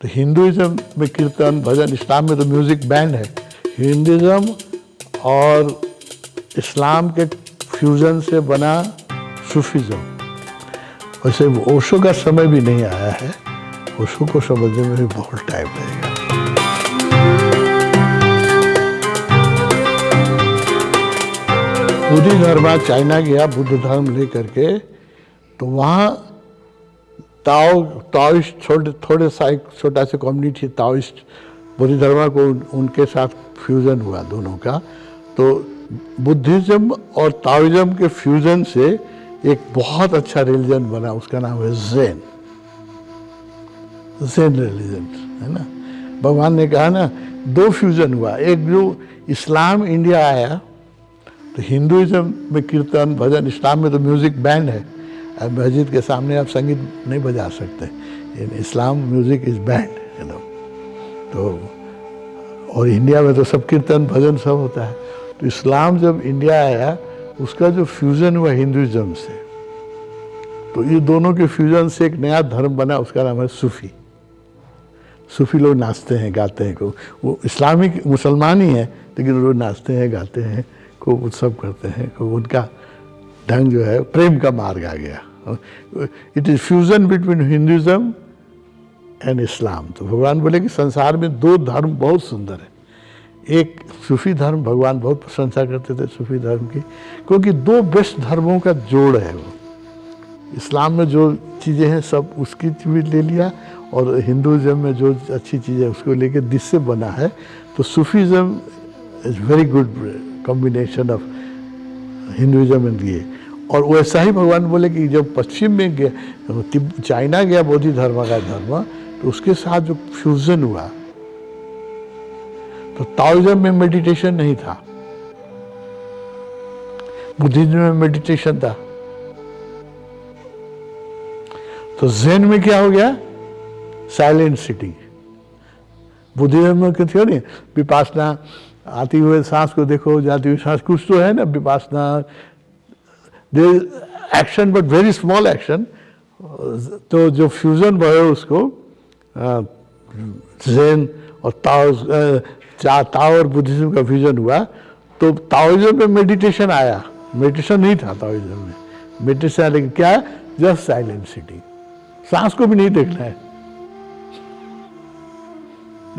तो हिंदुइज्म में कीर्तन भजन, इस्लाम में तो म्यूजिक बैंड है। हिंदुइज्म और इस्लाम के फ्यूजन से बना सूफीज्म। वैसे ओशो का समय भी नहीं आया है, ओशो को समझने में भी बहुत टाइम लगेगा। बुद्धि धर्म चाइना गया बुद्ध धर्म लेकर के, तो वहाँ ताओइस्ट थोड़े सा एक छोटा सा कम्युनिटी ताओइस्ट बुद्धि धर्म को उनके साथ फ्यूजन हुआ दोनों का। तो बुद्धिज्म और ताओइज्म के फ्यूजन से एक बहुत अच्छा रिलीजन बना, उसका नाम है ज़ेन। ज़ेन रिलीजन है ना। भगवान ने कहा ना, दो फ्यूजन हुआ, एक जो इस्लाम इंडिया आया तो हिंदुइज्म में कीर्तन भजन, इस्लाम में तो म्यूजिक बैंड है, अब मस्जिद के सामने आप संगीत नहीं बजा सकते, Islam music is banned you know. तो और इंडिया में तो सब कीर्तन भजन सब होता है। तो इस्लाम जब इंडिया आया, उसका जो फ्यूजन हुआ हिंदुइज्म से, तो ये दोनों के फ्यूजन से एक नया धर्म बना, उसका नाम है सूफी। सूफी लोग नाचते हैं गाते हैं, को वो इस्लामिक मुसलमान ही है, लेकिन वो नाचते हैं गाते हैं, को उत्सव करते हैं, को उनका ढंग जो है प्रेम का मार्ग आ गया। It is fusion between Hinduism and Islam. तो भगवान बोले कि संसार में दो धर्म बहुत सुंदर है। एक सूफी धर्म, भगवान बहुत प्रशंसा करते थे सूफी धर्म की, क्योंकि दो बेस्ट धर्मों का जोड़ है वो। इस्लाम में जो चीज़ें हैं सब उसकी भी ले लिया, और हिंदुइज्म में जो अच्छी चीज़ें उसको लेके जिससे बना है। तो Sufism is very good combination of Hinduism and ये। और वैसा ही भगवान बोले कि जब पश्चिम में गया, चाइना गया बोधि धर्म का धर्म, तो उसके साथ जो फ्यूजन हुआ, तो ताओइज्म में मेडिटेशन नहीं था, बुद्धिज्म में मेडिटेशन था। तो ज़ेन में क्या हो गया? Silent sitting. बुद्धिज्म में क्या थी नहीं, विपासना, आती हुए सांस को देखो, जाती हुई सांस, कुछ तो है ना Vipassana, their action but very small action. तो जो फ्यूजन भयो उसको ज़ेन और ताओ और बुद्धिज्म का फ्यूजन हुआ। तो ताओइज्म में मेडिटेशन आया, मेडिटेशन नहीं था ताओइज्म में, मेडिटेशन लेकिन क्या, जस्ट साइलेंट सिटिंग, सांस को भी नहीं देखना है।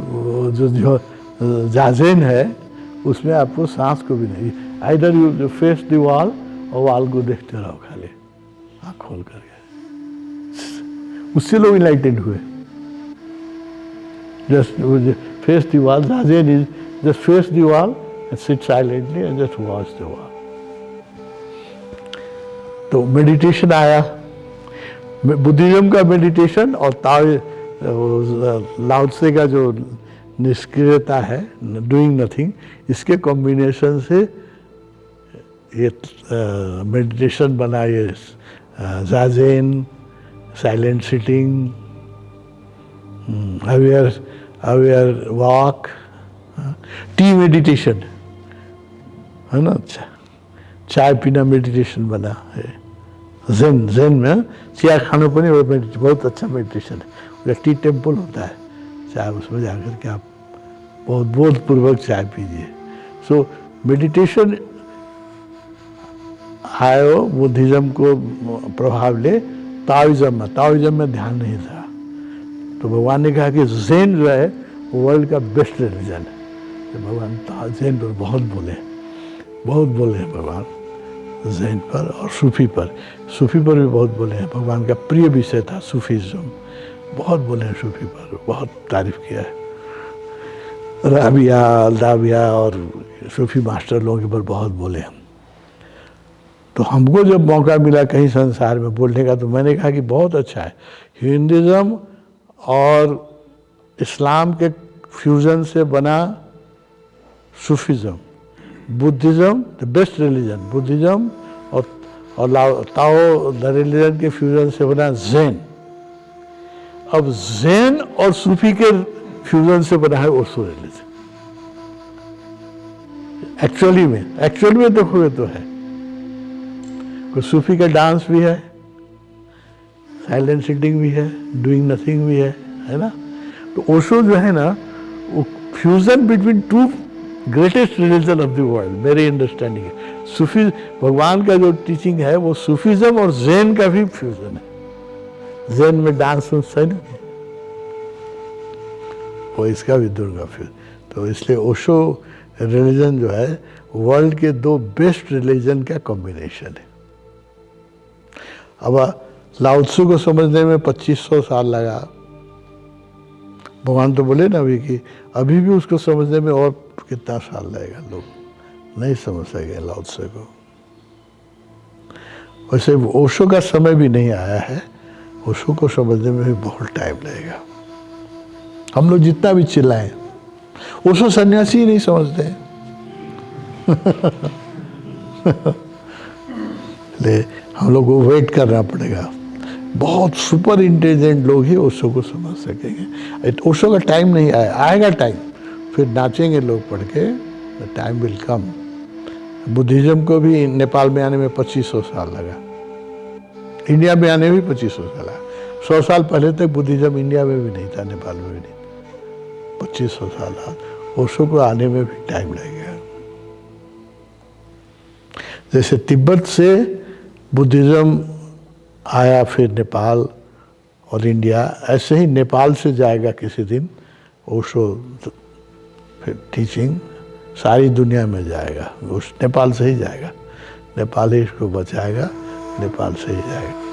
वो जो जाज़ेन है उसमें आपको सांस को भी नहीं, either you face the wall और वॉल को देखते रहो खाली आँख खोल करके, उससे लोग इनलाइटेंड हुए। Just face the wall, zazen is just face the wall and sit silently and just watch the wall. तो मेडिटेशन आया, बुद्धिज्म का मेडिटेशन और लाओ त्से का जो निष्क्रियता है, डूइंग नथिंग, इसके कॉम्बिनेशन से ये मेडिटेशन बना, ये zazen, silent sitting, aware walk, tea meditation है ना, चाय पीना मेडिटेशन बना है। ज़ेन में चिया खाना पनि बहुत अच्छा मेडिटेशन है। उसका टी टेम्पल होता है, चाय उसमें जाकर के आप बहुत बोधपूर्वक चाय पीजिए। सो मेडिटेशन आयो, बुद्धिज्म को प्रभाव ले ताओइज्म में ध्यान नहीं था। तो भगवान ने कहा कि ज़ेन जो है वर्ल्ड का बेस्ट रिलीजन है। तो भगवान ज़ेन पर बहुत बोले हैं भगवान ज़ेन पर और सूफी पर भी बहुत बोले हैं। भगवान का प्रिय विषय था सूफीज़म, बहुत बोले हैं सूफी पर, बहुत तारीफ किया है। राबिया, अल्दाबिया और सूफी मास्टर लोगों के ऊपर बहुत बोले हैं। तो हमको जब मौका मिला कहीं संसार में बोलने का, तो मैंने कहा कि बहुत अच्छा है, हिंदुइज्म और इस्लाम के फ्यूजन से बना Sufism, Buddhism the best religion, Buddhism और ताओ द रिलीजन के फ्यूजन से बना ज़ेन। अब ज़ेन और सूफी के फ्यूजन से बना है ओशो रिलीजन। एक्चुअली में देखोगे तो है, कोई सूफी का डांस भी है, साइलेंट सिटिंग भी है, डूइंग नथिंग भी है ना। तो ओशो जो है ना, वो fusion between two greatest religion of the world, मेरी अंडरस्टैंडिंग है। सूफी भगवान का जो टीचिंग है वो सूफीज्म और जैन का भी फ्यूजन है। जैन में डांस है ना, वो इसका भी दुर्गा फ्यूजन। तो इसलिए ओशो रिलीजन जो है वर्ल्ड के दो बेस्ट रिलीजन का कॉम्बिनेशन है। अब लाओ त्सु को समझने में 2500 साल लगा। भगवान तो बोले ना अभी कि अभी भी उसको समझने में और कितना साल लगेगा, लोग नहीं समझ सके लाओ त्सु को। वैसे ओशो का समय भी नहीं आया है, ओशो को समझने में भी बहुत टाइम लगेगा। हम लोग जितना भी चिल्लाएं, ओशो सन्यासी ही नहीं समझते हैं। ले हम लोग को वेट करना पड़ेगा, बहुत सुपर इंटेलिजेंट लोग ही ओशो को समझ सकेंगे। ओशो का टाइम नहीं आया, आएगा टाइम, फिर नाचेंगे लोग पढ़ के, टाइम विल कम। बुद्धिज्म को भी नेपाल में आने में 2500 साल लगा, इंडिया में आने में भी 2500 साल लगा। 100 साल पहले तक बुद्धिज्म इंडिया में भी नहीं था, नेपाल में भी नहीं था। 2500 साल बाद ओशो को आने में भी टाइम लगेगा। जैसे तिब्बत से बुद्धिज्म आया फिर नेपाल और इंडिया, ऐसे ही नेपाल से जाएगा किसी दिन ओशो, फिर टीचिंग सारी दुनिया में जाएगा। उस नेपाल से ही जाएगा, नेपाल ही इसको बचाएगा, नेपाल से ही जाएगा।